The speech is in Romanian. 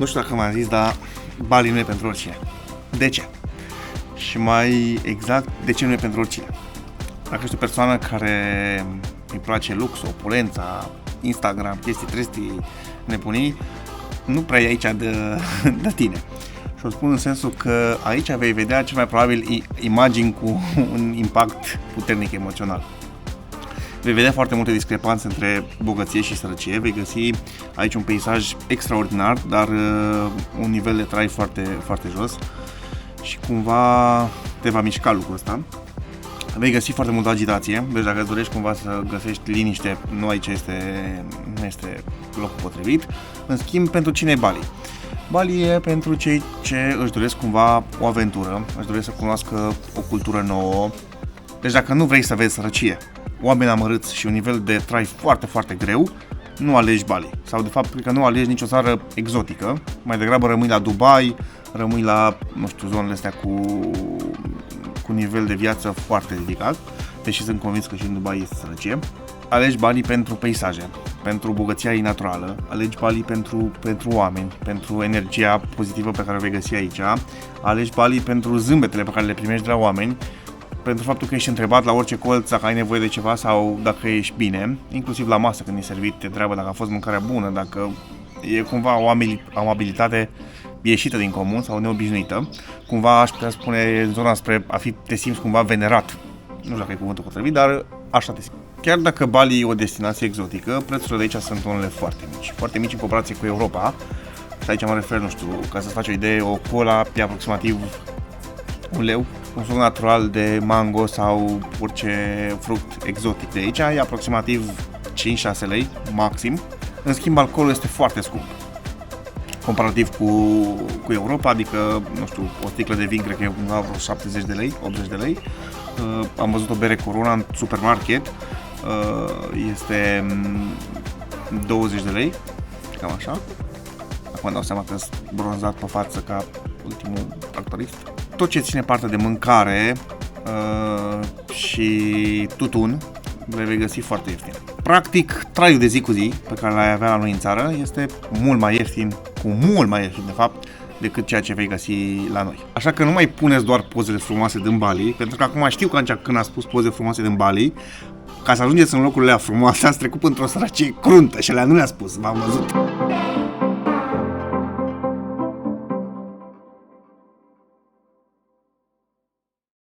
Nu știu dacă m-am zis, dar Bali nu e pentru oricine. De ce? Și mai exact, de ce nu e pentru oricine? Dacă ești o persoană care îi place luxul, opulența, Instagram, chestii, nebunii, nu prea e aici de tine. Și o spun în sensul că aici vei vedea cel mai probabil imagini cu un impact puternic emoțional. Vei vedea foarte multe discrepanțe între bogăție și sărăcie, vei găsi aici un peisaj extraordinar, dar un nivel de trai foarte, foarte jos și cumva te va mișca lucrul ăsta. Vei găsi foarte multă agitație, deci dacă îți dorești cumva să găsești liniște, nu aici nu este locul potrivit. În schimb, pentru cine e Bali? Bali e pentru cei ce își doresc cumva o aventură, își doresc să cunoască o cultură nouă. Deci dacă nu vrei să vezi sărăcie, oameni amărâți și un nivel de trai foarte, foarte greu, nu alegi Bali. Sau de fapt, cred că nu alegi nicio țară exotică, mai degrabă rămâi la Dubai, rămâi la, nu știu, zonele astea cu nivel de viață foarte ridicat, deși sunt convins că și în Dubai este sărăcie. Alegi Bali pentru peisaje, pentru bogăția ei naturală, alegi Bali pentru oameni, pentru energia pozitivă pe care o vei găsi aici, alegi Bali pentru zâmbetele pe care le primești de la oameni, pentru faptul că ești întrebat la orice colț dacă ai nevoie de ceva sau dacă ești bine, inclusiv la masă când e servit, te întreabă dacă a fost mâncarea bună, dacă e cumva o amabilitate ieșită din comun sau neobișnuită. Cumva aș putea spune în zona spre te simți cumva venerat. Nu știu dacă e cuvântul potrivit, dar așa te simți. Chiar dacă Bali e o destinație exotică, prețurile de aici sunt unele foarte mici în comparație cu Europa. Și aici mă refer, nu știu, ca să-ți faci o idee, o cola e aproximativ 1 leu. Un suc natural de mango sau orice fruct exotic de aici e aproximativ 5-6 lei maxim. În schimb, alcoolul este foarte scump comparativ cu Europa, adică, nu știu, o sticlă de vin cred că e undeva vreo 70 de lei, 80 de lei. Am văzut o bere Corona în supermarket, este 20 de lei, cam așa. Acum îmi dau seama că sunt bronzat pe față ca ultimul tractorist. Tot ce ține parte de mâncare și tutun le vei găsi foarte ieftin. Practic, traiul de zi cu zi pe care l-ai avea la noi în țară este mult mai ieftin, de fapt, decât ceea ce vei găsi la noi. Așa că nu mai puneți doar pozele frumoase din Bali, pentru că acum știu că când ați pus poze frumoase din Bali, ca să ajungeți în locurile alea frumoase, ați trecut într-o sărăcie cruntă și alea nu le-ați pus, v-am văzut.